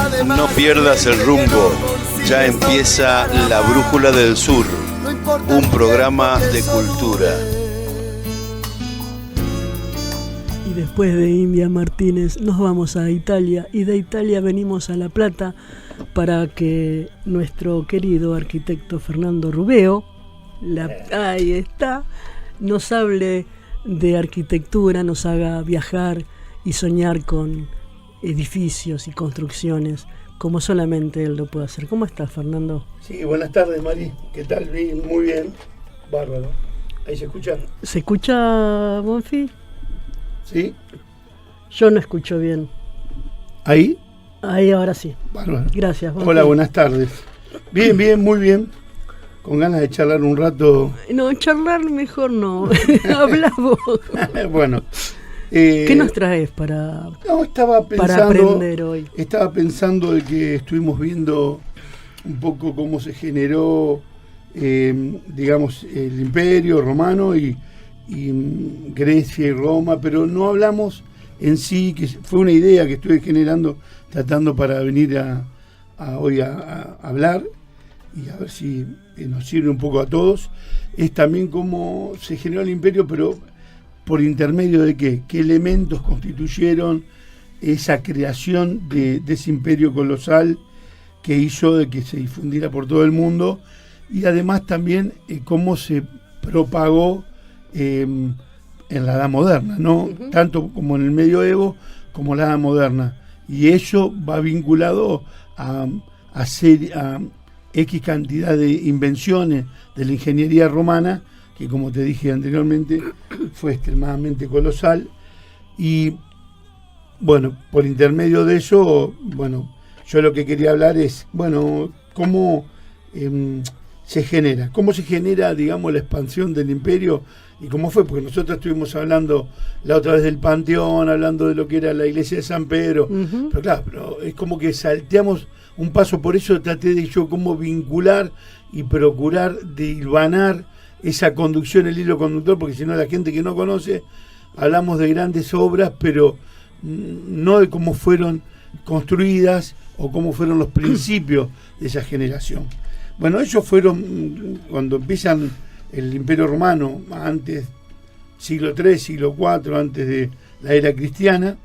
No pierdas el rumbo, ya empieza La Brújula del Sur, un programa de cultura. Y después de India Martínez nos vamos a Italia y de Italia venimos a La Plata para que nuestro querido arquitecto Fernando Rubeo, ahí está, nos hable de arquitectura, nos haga viajar y soñar con edificios y construcciones como solamente él lo puede hacer. ¿Cómo estás, Fernando? Sí, buenas tardes, Mari. ¿Qué tal? Bien, muy bien. Bárbaro. ¿Ahí se escucha? ¿Se escucha, Bonfi? Sí. Yo no escucho bien. ¿Ahí? Ahí, ahora sí. Bárbaro. Gracias, Bonfi. Hola, buenas tardes. Bien, bien, muy bien. Con ganas de charlar un rato. No, charlar mejor no. Habla vos. Bueno. ¿Qué nos traes para aprender hoy? Estaba pensando de que estuvimos viendo un poco cómo se generó, digamos, el Imperio Romano y Grecia y Roma, pero no hablamos en sí, que fue una idea que estuve generando, tratando para venir hoy a hablar y a ver si nos sirve un poco a todos. Es también cómo se generó el Imperio, pero ¿por intermedio de qué? ¿Qué elementos constituyeron esa creación de ese imperio colosal que hizo de que se difundiera por todo el mundo? Y además también cómo se propagó en la Edad Moderna, ¿no? Uh-huh. Tanto como en el Medioevo como la Edad Moderna. Y eso va vinculado a X cantidad de invenciones de la ingeniería romana, que como te dije anteriormente fue extremadamente colosal. Y bueno, por intermedio de eso, bueno, yo lo que quería hablar es, bueno, cómo se genera, digamos, la expansión del imperio y cómo fue, porque nosotros estuvimos hablando la otra vez del Panteón, hablando de lo que era la iglesia de San Pedro, uh-huh. Pero claro, pero es como que salteamos un paso, por eso traté de yo cómo vincular y procurar de hilvanar esa conducción, el hilo conductor, porque si no la gente que no conoce, hablamos de grandes obras, pero no de cómo fueron construidas o cómo fueron los principios de esa generación. Bueno, ellos fueron, cuando empiezan el Imperio Romano, antes, siglo III, siglo IV, antes de la era cristiana,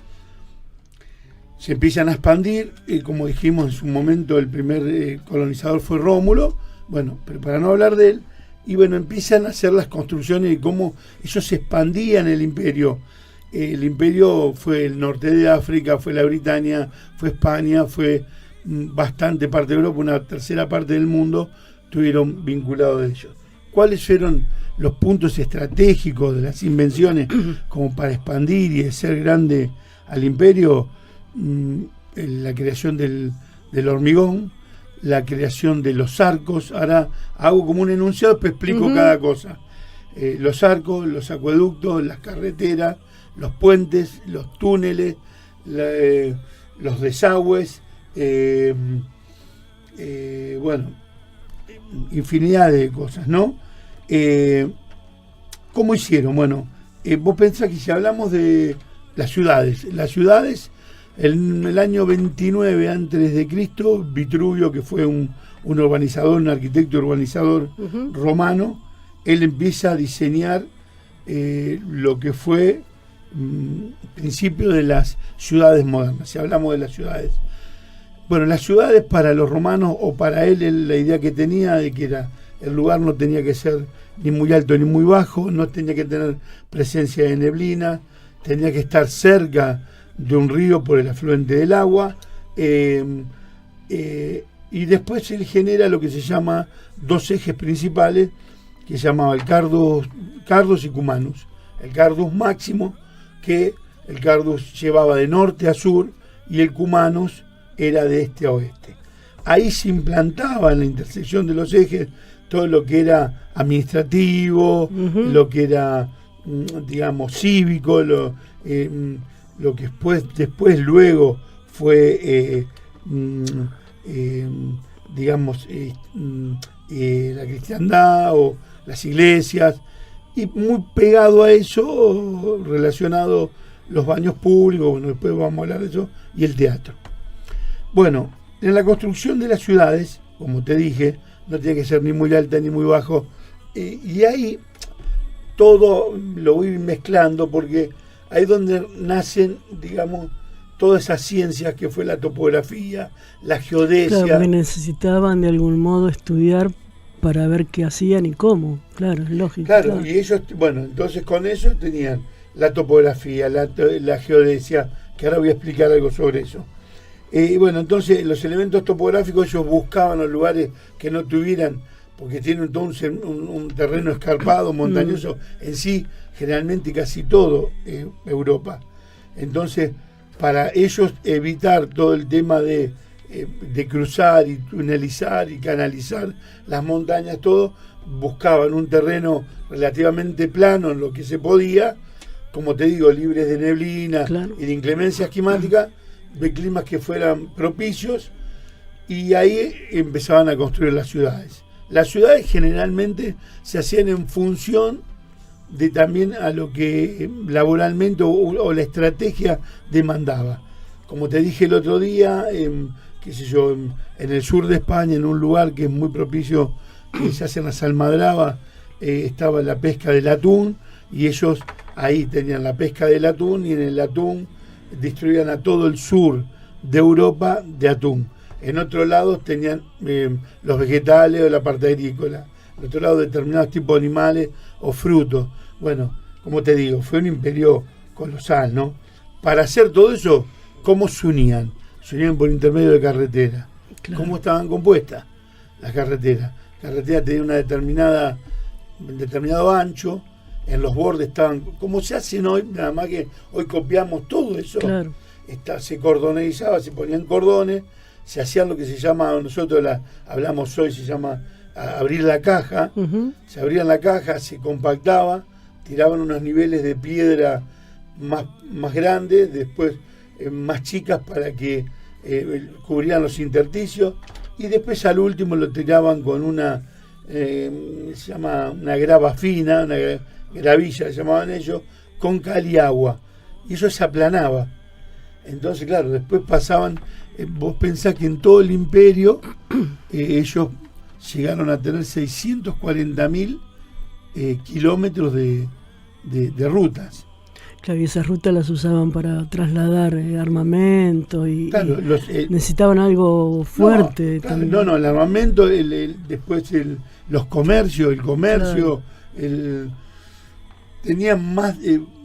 se empiezan a expandir, y como dijimos en su momento, el primer colonizador fue Rómulo, bueno, pero para no hablar de él, y bueno, empiezan a hacer las construcciones y cómo ellos expandían el imperio. El imperio fue el norte de África, fue la Britania, fue España, fue bastante parte de Europa, una tercera parte del mundo estuvieron vinculados a ellos. ¿Cuáles fueron los puntos estratégicos de las invenciones como para expandir y hacer grande al imperio? La creación del hormigón, la creación de los arcos. Ahora hago como un enunciado, después explico uh-huh. cada cosa. Los arcos, los acueductos, las carreteras, los puentes, los túneles, los desagües, bueno, infinidad de cosas, ¿no? ¿Cómo hicieron? Bueno, vos pensás que si hablamos de las ciudades, en el año 29 antes de Cristo, Vitruvio, que fue un urbanizador, un arquitecto urbanizador uh-huh. romano, él empieza a diseñar lo que fue principio de las ciudades modernas. Si hablamos de las ciudades, bueno, las ciudades para los romanos, o para él la idea que tenía de que el lugar no tenía que ser ni muy alto ni muy bajo, no tenía que tener presencia de neblina, tenía que estar cerca de un río por el afluente del agua, y después él genera lo que se llama dos ejes principales, que se llamaba el Cardus y Cumanus. El Cardus máximo, que el Cardus llevaba de norte a sur, y el Cumanus era de este a oeste. Ahí se implantaba en la intersección de los ejes todo lo que era administrativo, uh-huh. lo que era, digamos, cívico, lo que después luego fue, digamos, la cristiandad o las iglesias, y muy pegado a eso, relacionado los baños públicos, bueno, después vamos a hablar de eso, y el teatro. Bueno, en la construcción de las ciudades, como te dije, no tiene que ser ni muy alta ni muy bajo, y ahí todo lo voy mezclando porque ahí es donde nacen, digamos, todas esas ciencias que fue la topografía, la geodesia. Claro, porque necesitaban de algún modo estudiar para ver qué hacían y cómo, claro, es lógico. Claro, y ellos, bueno, entonces con eso tenían la topografía, la geodesia, que ahora voy a explicar algo sobre eso. Bueno, entonces los elementos topográficos ellos buscaban los lugares que no tuvieran, porque tienen todo un terreno escarpado, montañoso, en sí, generalmente casi todo Europa. Entonces, para ellos evitar todo el tema de cruzar y tunelizar y canalizar las montañas, todo, buscaban un terreno relativamente plano en lo que se podía, como te digo, libres de neblina, claro, y de inclemencias climáticas, de climas que fueran propicios, y ahí empezaban a construir las ciudades. Las ciudades generalmente se hacían en función de también a lo que laboralmente o la estrategia demandaba. Como te dije el otro día, qué sé yo, en el sur de España, en un lugar que es muy propicio, que se hacen las almadrabas, estaba la pesca del atún, y ellos ahí tenían la pesca del atún, y en el atún distribuían a todo el sur de Europa de atún. En otro lado tenían los vegetales o la parte agrícola. En otro lado determinados tipos de animales o frutos. Bueno, como te digo, fue un imperio colosal, ¿no? Para hacer todo eso, ¿cómo se unían? Se unían por intermedio de carreteras. Claro. ¿Cómo estaban compuestas las carreteras? La carretera tenía un determinado ancho, en los bordes estaban, como se hacen hoy, nada más que hoy copiamos todo eso. Claro. Se cordonizaba, se ponían cordones, se hacían lo que se llama, nosotros hablamos hoy, se llama abrir la caja. Se abrían la caja, se compactaba, tiraban unos niveles de piedra más grandes, después más chicas para que cubrieran los intersticios, y después al último lo tiraban con se llama una grava fina, una gravilla llamaban ellos, con cal y agua, y eso se aplanaba. Entonces, claro, después pasaban, vos pensás que en todo el imperio ellos llegaron a tener 640.000 kilómetros de rutas. Claro, y esas rutas las usaban para trasladar armamento y, claro, necesitaban algo fuerte. No, el armamento, después los comercios, el comercio, claro, tenían más,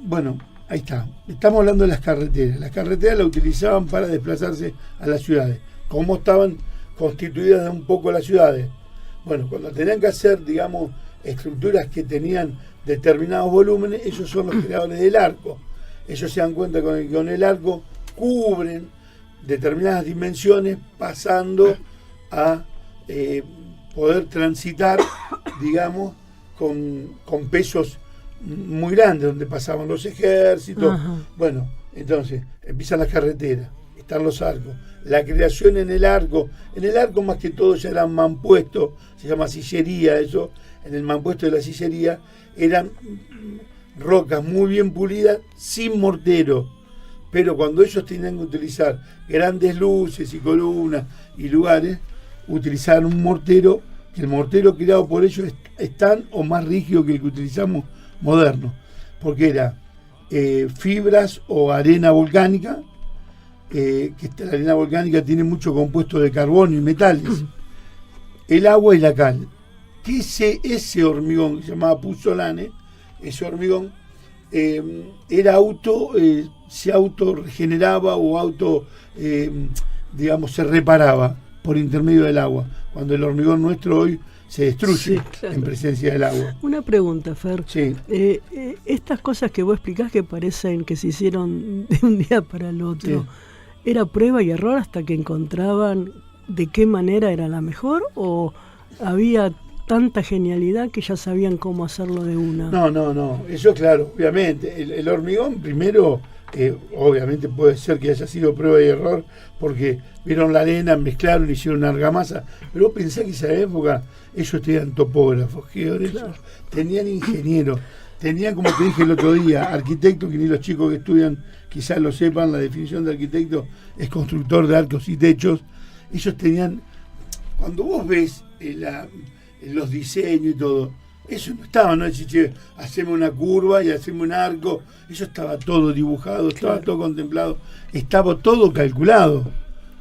bueno, ahí está. Estamos hablando de las carreteras. Las carreteras las utilizaban para desplazarse a las ciudades. ¿Cómo estaban constituidas un poco las ciudades? Bueno, cuando tenían que hacer, digamos, estructuras que tenían determinados volúmenes, ellos son los creadores del arco. Ellos se dan cuenta que con el arco cubren determinadas dimensiones, pasando a poder transitar, digamos, con pesos muy grandes, donde pasaban los ejércitos. Ajá. Bueno, entonces empiezan las carreteras, están los arcos, la creación en el arco más que todo ya eran mampuestos, se llama sillería eso. En el mampuesto de la sillería eran rocas muy bien pulidas, sin mortero, pero cuando ellos tenían que utilizar grandes luces y columnas y lugares, utilizaban un mortero, que el mortero creado por ellos es tan o más rígido que el que utilizamos moderno, porque era fibras o arena volcánica, que la arena volcánica tiene mucho compuesto de carbono y metales, el agua y la cal. Que ese hormigón, que se llamaba puzzolane, ese hormigón se autorregeneraba o digamos, se reparaba por intermedio del agua, cuando el hormigón nuestro hoy se destruye, sí, claro, en presencia del agua. Una pregunta, Fer. Sí. Estas cosas que vos explicás que parecen que se hicieron de un día para el otro, sí, ¿era prueba y error hasta que encontraban de qué manera era la mejor, o había tanta genialidad que ya sabían cómo hacerlo de una? No, eso claro, obviamente. El hormigón primero, obviamente puede ser que haya sido prueba y error, porque vieron la arena, mezclaron, hicieron una argamasa, pero vos pensás que en esa época ellos tenían topógrafos, geógrafos, claro, tenían ingenieros, tenían, como te dije el otro día, arquitecto, que ni los chicos que estudian quizás lo sepan, la definición de arquitecto es constructor de arcos y techos. Ellos tenían, cuando vos ves los diseños y todo, eso no estaba, no decir, che, hacemos una curva y hacemos un arco, eso estaba todo dibujado, estaba todo contemplado, estaba todo calculado,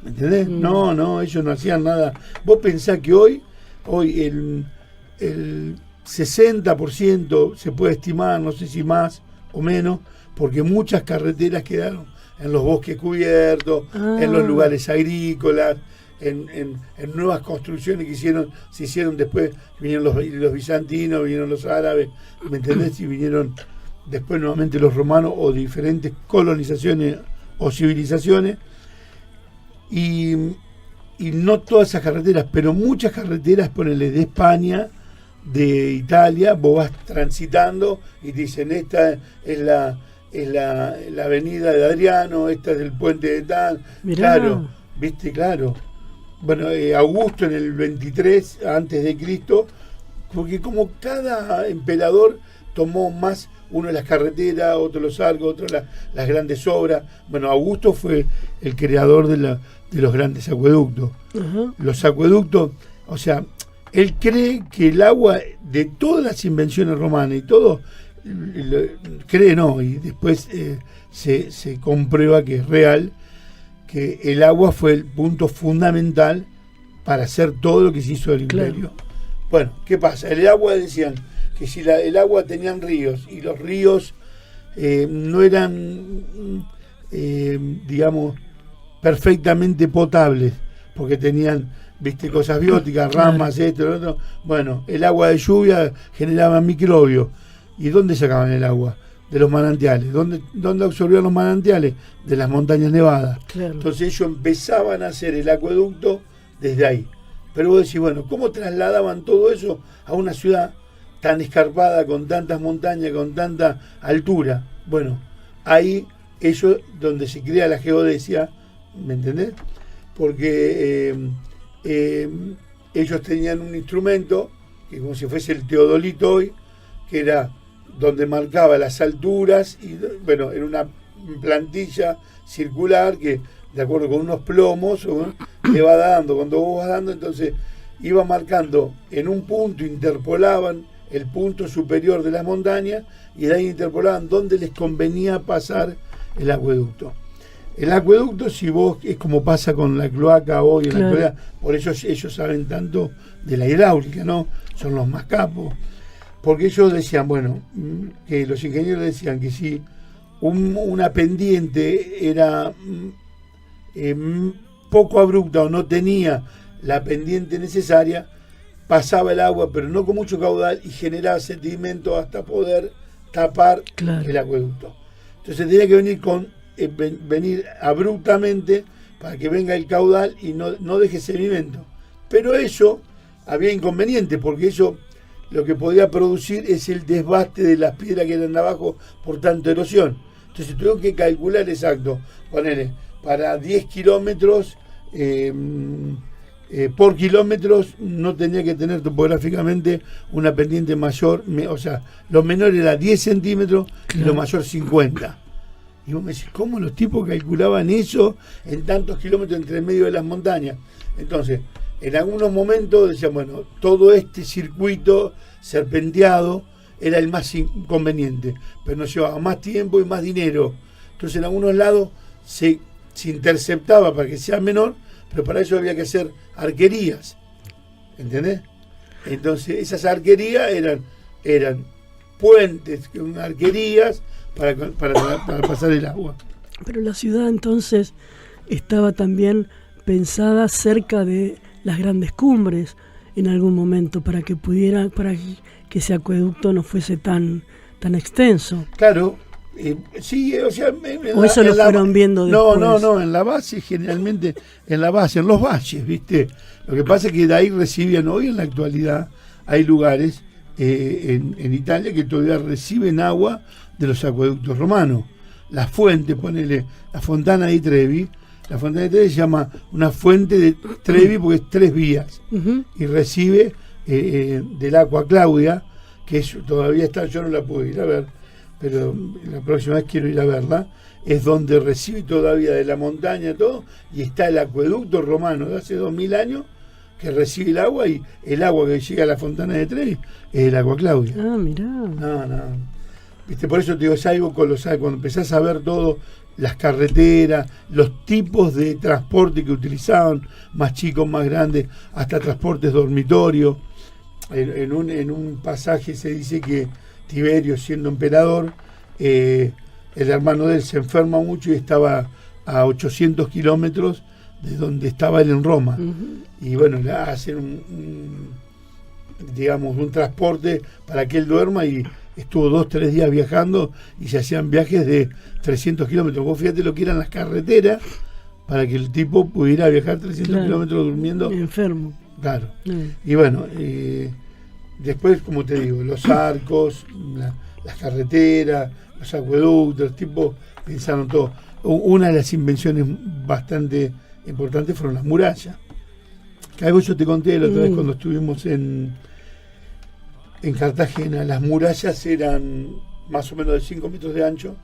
¿me entendés? No, ellos no hacían nada. Vos pensás que hoy el 60% se puede estimar, no sé si más o menos, porque muchas carreteras quedaron en los bosques cubiertos, en los lugares agrícolas, en nuevas construcciones que se hicieron después. Vinieron los bizantinos, vinieron los árabes, ¿me entendés? Y vinieron después nuevamente los romanos o diferentes colonizaciones o civilizaciones. Y no todas esas carreteras, pero muchas carreteras, ponele, de España, de Italia, vos vas transitando y te dicen, esta es la avenida de Adriano, esta es del puente de tal. Mirá. Claro, viste, claro. Bueno, Augusto en el 23 antes de Cristo, porque como cada emperador tomó más, uno las carreteras, otro los arcos, otro las grandes obras. Bueno, Augusto fue el creador de los grandes acueductos. Uh-huh. Los acueductos, o sea, él cree que el agua de todas las invenciones romanas y todo, y después se comprueba que es real, que el agua fue el punto fundamental para hacer todo lo que se hizo del imperio. Claro. Bueno, ¿qué pasa? El agua, decían que si el agua tenían ríos y los ríos no eran, digamos, perfectamente potables, porque tenían, viste, cosas bióticas, ramas, esto, lo otro. Bueno, el agua de lluvia generaba microbios. ¿Y dónde sacaban el agua? De los manantiales. ¿Dónde absorbían los manantiales? De las montañas nevadas. Claro. Entonces ellos empezaban a hacer el acueducto desde ahí. Pero vos decís, bueno, ¿cómo trasladaban todo eso a una ciudad tan escarpada, con tantas montañas, con tanta altura? Bueno, ahí ellos, donde se crea la geodesia, ¿me entendés? Porque ellos tenían un instrumento, que como si fuese el teodolito hoy, que era donde marcaba las alturas, y bueno, era una plantilla circular que, de acuerdo con unos plomos, le va dando, cuando vos vas dando, entonces iba marcando en un punto, interpolaban el punto superior de las montañas, y de ahí interpolaban dónde les convenía pasar el acueducto. El acueducto, si vos, es como pasa con la cloaca hoy, en la actualidad, por eso ellos saben tanto de la hidráulica, ¿no? Son los más capos. Porque ellos decían, bueno, que los ingenieros decían que si una pendiente era poco abrupta o no tenía la pendiente necesaria, pasaba el agua, pero no con mucho caudal, y generaba sedimento hasta poder tapar el acueducto. Entonces tenía que venir abruptamente para que venga el caudal y no deje sedimento. Pero eso había inconvenientes, porque eso lo que podía producir es el desbaste de las piedras que eran abajo por tanta erosión. Entonces tuvieron que calcular exacto, ponerle para 10 kilómetros por kilómetros no tenía que tener topográficamente una pendiente mayor, o sea, lo menor era 10 centímetros y lo mayor 50. Y vos me decís, ¿cómo los tipos calculaban eso en tantos kilómetros entre el medio de las montañas? Entonces, en algunos momentos decían, bueno, todo este circuito serpenteado era el más inconveniente, pero nos llevaba más tiempo y más dinero. Entonces en algunos lados se interceptaba para que sea menor, pero para eso había que hacer arquerías, ¿entendés? Entonces esas arquerías eran puentes, arquerías para pasar el agua. Pero la ciudad entonces estaba también pensada cerca de las grandes cumbres en algún momento para que que ese acueducto no fuese tan extenso. Claro, sí, o sea, o eso lo fueron viendo después. No, en la base, generalmente, en los valles, ¿viste? Lo que pasa es que de ahí recibían, hoy en la actualidad hay lugares en Italia que todavía reciben agua de los acueductos romanos. La fuente, ponele, la Fontana di Trevi. La Fontana de Trevi se llama una fuente de Trevi porque es 3 vías, y recibe del Aqua Claudia, que todavía está, yo no la pude ir a ver, pero la próxima vez quiero ir a verla, es donde recibe todavía de la montaña todo, y está el acueducto romano de hace 2000 años, que recibe el agua, y el agua que llega a la Fontana de Trevi es el agua Claudia. Ah, mirá. No. Viste, por eso te digo, es algo colosal. Cuando empezás a ver todo, las carreteras, los tipos de transporte que utilizaban, más chicos, más grandes, hasta transportes dormitorio. En un pasaje se dice que Tiberio, siendo emperador, el hermano de él se enferma mucho y estaba a 800 kilómetros de donde estaba él en Roma. Y bueno, le hacen un transporte para que él duerma, y estuvo 2-3 días viajando, y se hacían viajes de 300 kilómetros. Vos fíjate lo que eran las carreteras para que el tipo pudiera viajar 300 kilómetros durmiendo. Enfermo. Claro. Y bueno, después, como te digo, los arcos, las carreteras, los acueductos, los tipos pensaron todo. Una de las invenciones bastante importantes fueron las murallas. Que algo yo te conté la otra vez cuando estuvimos en Cartagena. Las murallas eran más o menos de 5 metros de ancho,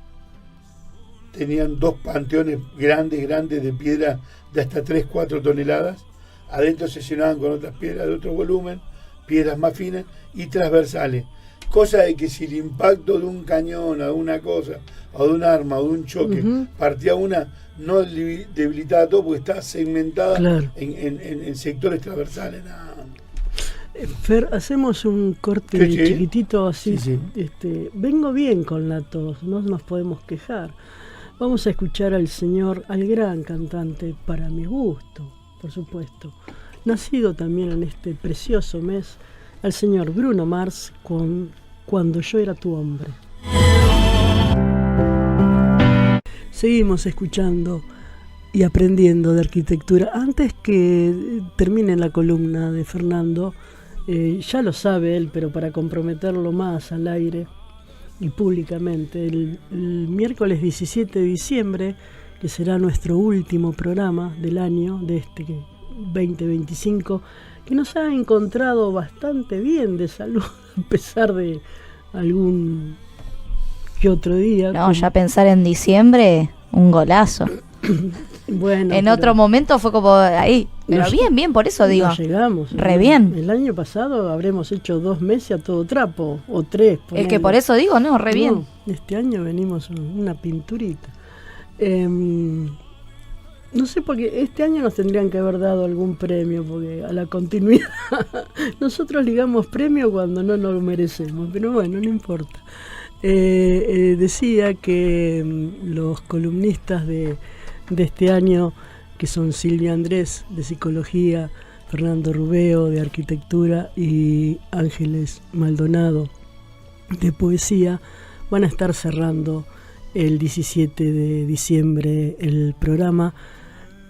tenían 2 panteones grandes de piedra de hasta 3-4 toneladas, adentro se llenaban con otras piedras de otro volumen, piedras más finas y transversales, cosa de que si el impacto de un cañón o de una cosa, o de un arma o de un choque partía una, no debilitaba todo porque estaba segmentada en sectores transversales. Fer, hacemos un corte chiquitito así. Sí. Vengo bien con la tos, no nos podemos quejar. Vamos a escuchar al gran cantante, para mi gusto, por supuesto, nacido también en este precioso mes, al señor Bruno Mars con Cuando yo era tu hombre. Seguimos escuchando y aprendiendo de arquitectura. Antes que termine la columna de Fernando, ya lo sabe él, pero para comprometerlo más al aire y públicamente, el miércoles 17 de diciembre, que será nuestro último programa del año, de este 2025, que nos ha encontrado bastante bien de salud, a pesar de algún que otro día. No, ya pensar en diciembre, un golazo. Bueno, en otro momento fue como ahí, pero bien, por eso digo. No llegamos. Re bien. El año pasado habremos hecho 2 meses a todo trapo, o 3. Es que por eso digo, no, re bien. Este año venimos una pinturita. No sé, porque este año nos tendrían que haber dado algún premio, porque a la continuidad nosotros ligamos premio cuando no nos lo merecemos, pero bueno, no importa. Decía que los columnistas de este año, que son Silvia Andrés de Psicología, Fernando Rubeo de Arquitectura y Ángeles Maldonado de Poesía, van a estar cerrando el 17 de diciembre el programa.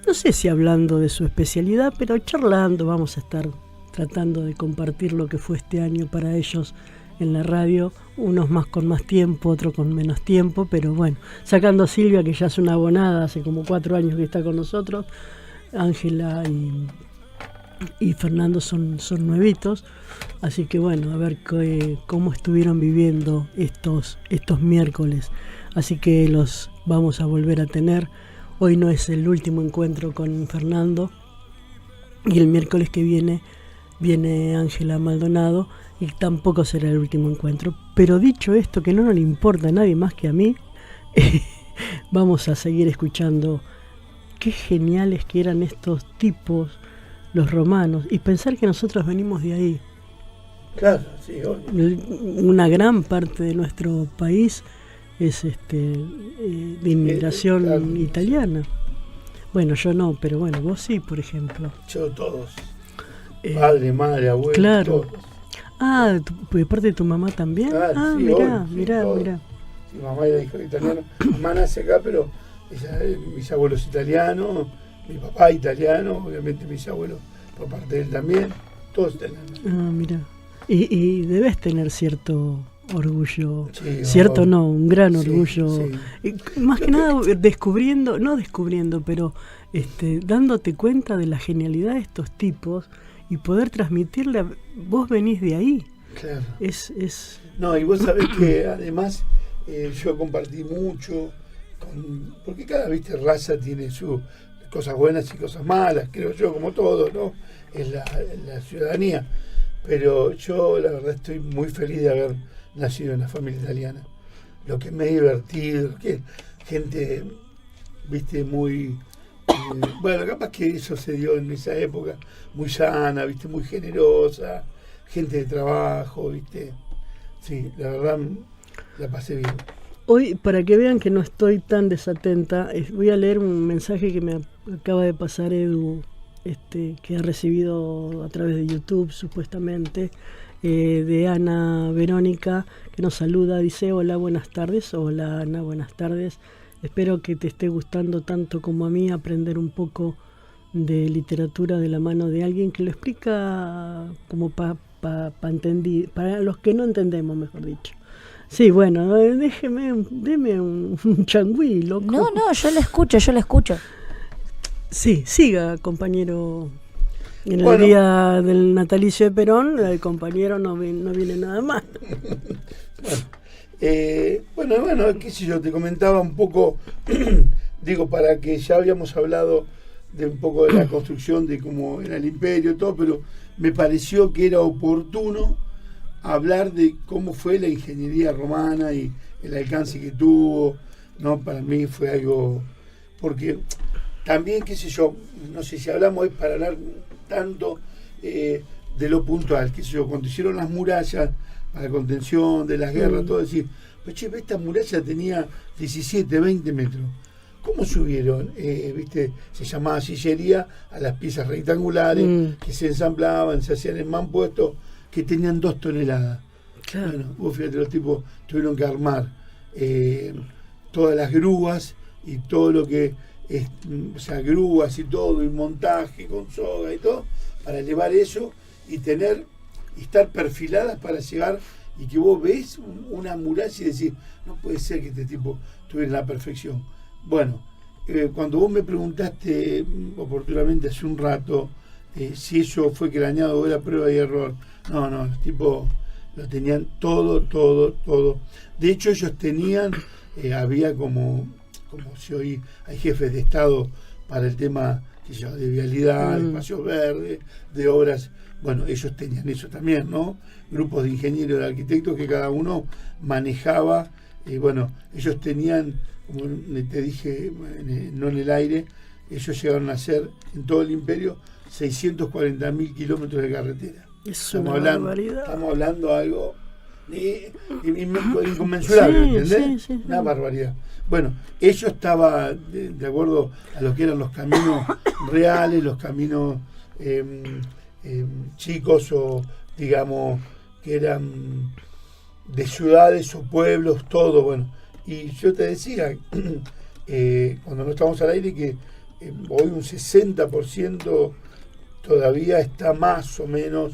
No sé si hablando de su especialidad, pero charlando. Vamos a estar tratando de compartir lo que fue este año para ellos en la radio, unos más con más tiempo, otros con menos tiempo, pero bueno, sacando a Silvia, que ya es una abonada, hace como 4 años que está con nosotros, Ángela y Fernando son nuevitos, así que bueno, a ver cómo estuvieron viviendo estos miércoles, así que los vamos a volver a tener. Hoy no es el último encuentro con Fernando, y el miércoles que viene Ángela Maldonado, y tampoco será el último encuentro. Pero dicho esto, que no le importa a nadie más que a mí, vamos a seguir escuchando qué geniales que eran estos tipos, los romanos, y pensar que nosotros venimos de ahí. Claro, sí, obvio. Una gran parte de nuestro país es de inmigración italiana. Bueno, yo no, pero bueno, vos sí, por ejemplo. Yo todos. Padre, madre, abuelo, claro. todos. Ah, ¿de parte de tu mamá también? Claro, sí, mirá. Sí, mamá era hija italiana. Mamá nace acá, pero mis abuelos italianos, mi papá italiano, obviamente mis abuelos por parte de él también, todos italianos. Ah, mirá. Y debes tener cierto orgullo, sí, cierto no, un gran orgullo. Sí. Más que nada descubriendo, pero dándote cuenta de la genialidad de estos tipos y poder transmitirle, vos venís de ahí. Claro. Es No, y vos sabés que además yo compartí mucho, porque cada raza tiene sus cosas buenas y cosas malas, creo yo, como todo, ¿no? Es la ciudadanía. Pero yo la verdad estoy muy feliz de haber nacido en la familia italiana. Lo que me he divertido, que gente, muy... bueno, capaz que eso se dio en esa época, muy sana, muy generosa, gente de trabajo, Sí, la verdad la pasé bien. Hoy, para que vean que no estoy tan desatenta, voy a leer un mensaje que me acaba de pasar Edu, que ha recibido a través de YouTube, supuestamente, de Ana Verónica, que nos saluda, dice: hola, buenas tardes. Hola, Ana, buenas tardes. Espero que te esté gustando tanto como a mí aprender un poco de literatura de la mano de alguien que lo explica como para los que no entendemos, mejor dicho. Sí, bueno, deme un changüí, loco. No, yo le escucho. Sí, siga, compañero. En el día del natalicio de Perón, el compañero no viene nada más. Bueno, qué sé yo, te comentaba un poco, para que ya habíamos hablado de un poco de la construcción de cómo era el imperio y todo, pero me pareció que era oportuno hablar de cómo fue la ingeniería romana y el alcance que tuvo, ¿no? Para mí fue algo, porque también, qué sé yo, no sé si hablamos hoy para hablar tanto de lo puntual, qué sé yo, cuando hicieron las murallas para contención de las guerras, todo decir, pues esta muralla tenía 17, 20 metros. ¿Cómo subieron? Se llamaba sillería a las piezas rectangulares que se ensamblaban, se hacían en mampuestos, que tenían 2 toneladas. Claro. Bueno, vos fíjate, los tipos tuvieron que armar todas las grúas y todo lo que grúas y todo, y montaje con soga y todo, para elevar eso y estar perfiladas para llegar, y que vos ves una muralla y decís, no puede ser que este tipo tuviera la perfección. Bueno, cuando vos me preguntaste oportunamente hace un rato si eso fue craneado o era prueba y error, no, los tipos lo tenían todo. De hecho, ellos tenían, había como si hoy hay jefes de Estado para el tema de vialidad, de espacios verdes, de obras. Bueno, ellos tenían eso también, ¿no? Grupos de ingenieros, de arquitectos que cada uno manejaba. Ellos tenían, como te dije, no en el aire, ellos llegaron a hacer en todo el imperio 640.000 kilómetros de carretera. Estamos hablando de algo inconmensurable, ¿entendés? Sí. Una barbaridad. Bueno, ello estaba de acuerdo a lo que eran los caminos reales, los caminos chicos, o digamos que eran de ciudades o pueblos, todo. Bueno, y yo te decía cuando no estábamos al aire que hoy un 60% todavía está más o menos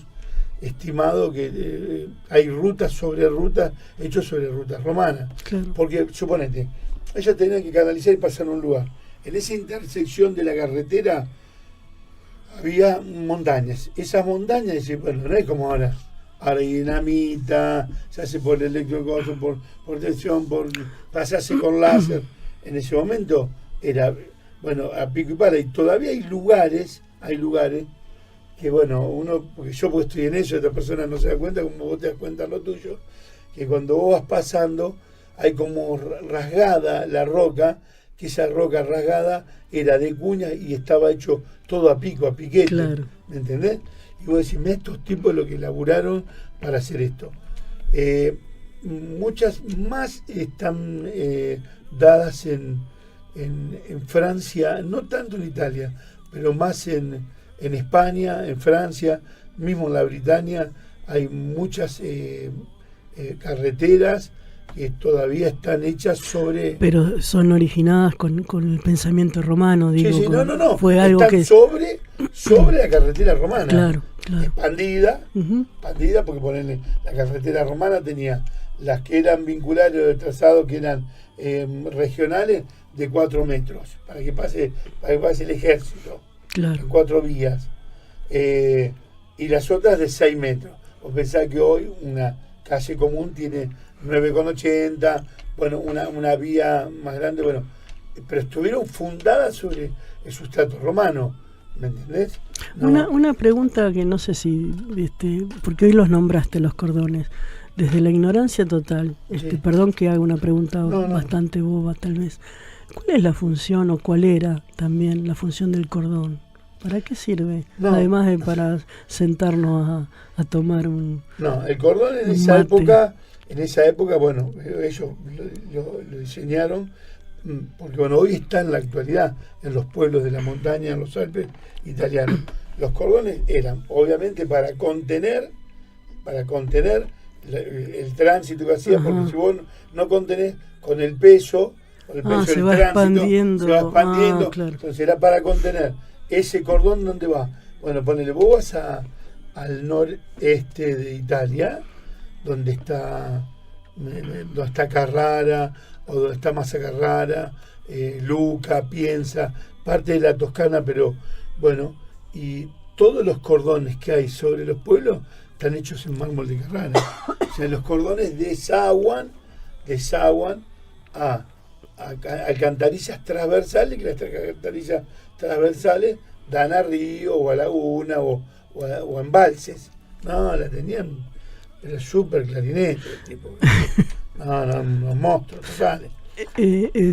estimado, que hay rutas sobre rutas hechos sobre rutas romanas. Claro. Porque suponete, ellos tenían que canalizar y pasar a un lugar. En esa intersección de la carretera había montañas. Esas montañas, no es como ahora hay dinamita, se hace por electrocoso, por tensión, por pasarse con láser. En ese momento era, a pico y pala. Y todavía hay lugares que, porque yo estoy en eso, esta persona no se da cuenta, como vos te das cuenta en lo tuyo, que cuando vos vas pasando hay como rasgada la roca, que esa roca rasgada era de cuña y estaba hecho todo a pico, a piquete. Claro. ¿Me entendés? Y vos decís, estos tipos lo que elaboraron para hacer esto. Muchas más están dadas en Francia, no tanto en Italia, pero más en España, en Francia, mismo en la Britania, hay muchas carreteras que todavía están hechas sobre... Pero son originadas con el pensamiento romano, digo. Sí, no. Fue algo están que... sobre la carretera romana. Claro. Expandida, porque ponerle, la carretera romana tenía las que eran vinculares o de trazado, que eran regionales, de 4 metros, para que pase el ejército. Claro. En 4 vías. Y las otras de 6 metros. Vos pensás que hoy una calle común tiene 9,80, bueno, una vía más grande, bueno, pero estuvieron fundadas sobre el sustrato romano, ¿me entendés? No. Una pregunta que no sé si, porque hoy los nombraste, los cordones, desde la ignorancia total, Sí. perdón que haga una pregunta No. bastante boba tal vez, ¿cuál es la función o cuál era también la función del cordón? ¿Para qué sirve? No. Además de para sentarnos a tomar un... No, el cordón en Un esa mate. época, bueno, ellos lo diseñaron, porque bueno, hoy está en la actualidad en los pueblos de la montaña, en los Alpes italianos. Los cordones eran obviamente para contener el tránsito que hacía, Ajá. porque si vos no contenés con el peso se del va tránsito, expandiendo. se va expandiendo, Claro. entonces era para contener. Ese cordón, ¿dónde va? Bueno, ponele, vos vas al noreste de Italia, donde está Carrara, o donde está Massa Carrara, Luca, Pienza, parte de la Toscana, pero bueno, y todos los cordones que hay sobre los pueblos están hechos en mármol de Carrara. O sea, los cordones desaguan a alcantarillas transversales, que las alcantarillas transversales dan a río o a laguna o a embalses. No, la tenían, era súper clarinete, tipo. No, unos monstruos totales.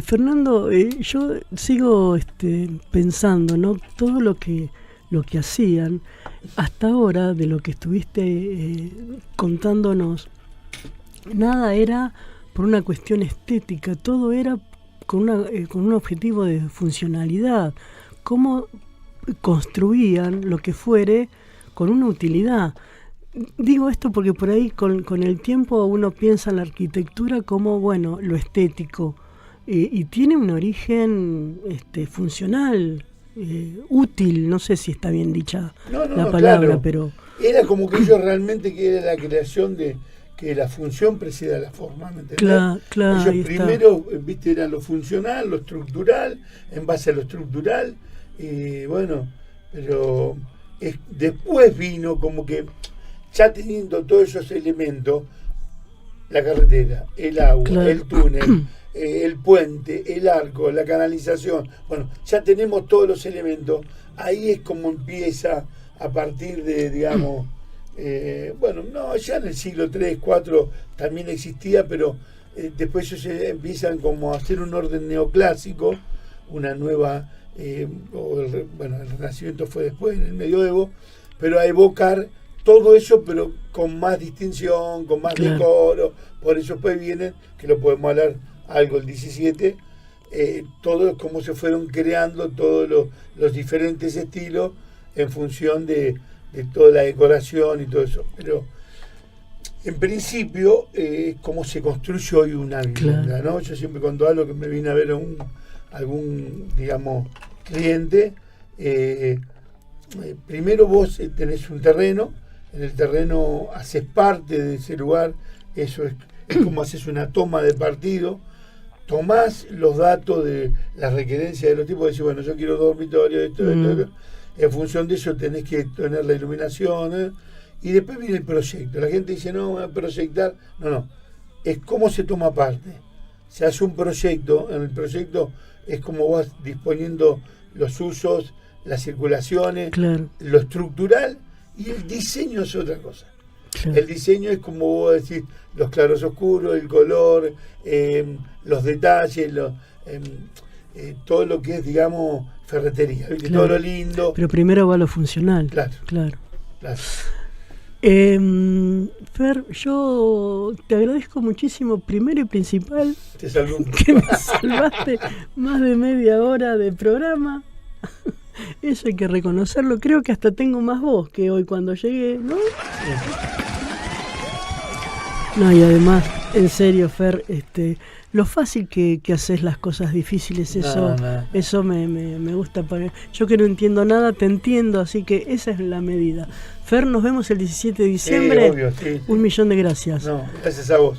Fernando, yo sigo pensando, ¿no? Todo lo que hacían hasta ahora, de lo que estuviste contándonos, nada era por una cuestión estética, todo era con un objetivo de funcionalidad. Cómo construían lo que fuere con una utilidad. Digo esto porque por ahí con el tiempo uno piensa en la arquitectura como, bueno, lo estético, y tiene un origen funcional, útil, no sé si está bien dicha la palabra, claro. pero... Era como que ellos realmente querían la creación de que la función presida la forma, ¿me entendés? Claro, ahí ellos está. primero, viste, era lo funcional, lo estructural, en base a lo estructural, y bueno, pero después vino como que ya teniendo todos esos elementos, la carretera, el agua, Claro. el túnel, el puente, el arco, la canalización, bueno, ya tenemos todos los elementos, ahí es como empieza a partir de, digamos, bueno, no, ya en el siglo III, IV también existía, pero después ellos empiezan como a hacer un orden neoclásico, una nueva, bueno, el Renacimiento fue después, en el Medioevo, pero a evocar todo eso, pero con más distinción, con más Claro. decoro. Por eso después vienen, que lo podemos hablar algo el 17, todo cómo se fueron creando todos los diferentes estilos en función de toda la decoración y todo eso. Pero en principio es como se construye hoy una vivienda, Claro. ¿no? Yo siempre cuando hablo que me viene a ver algún digamos, cliente, primero vos tenés un terreno, en el terreno haces parte de ese lugar, eso es como haces una toma de partido, tomás los datos de las requerencias de los tipos, decís, bueno, yo quiero dormitorio, esto, en función de eso tenés que tener la iluminación, y después viene el proyecto. La gente dice, no, voy a proyectar, no, es cómo se toma parte. Se hace un proyecto, en el proyecto es como vas disponiendo los usos, las circulaciones, Claro. lo estructural, y el diseño es otra cosa. Claro. El diseño es como vos decís, los claros oscuros, el color, los detalles, todo lo que es, digamos, ferretería, ¿viste? Claro. Todo lo lindo. Pero primero va lo funcional. Claro. Claro. Claro. Fer, yo te agradezco muchísimo, primero y principal, Te salvo un que me salvaste más de media hora de programa. Eso hay que reconocerlo. Creo que hasta tengo más voz que hoy cuando llegué, ¿no? No, y además, en serio, Fer, lo fácil que haces las cosas difíciles, eso, No. eso me gusta. Yo que no entiendo nada, te entiendo, así que esa es la medida. Fer, nos vemos el 17 de diciembre. obvio, sí. 1.000.000 de gracias. No, gracias a vos.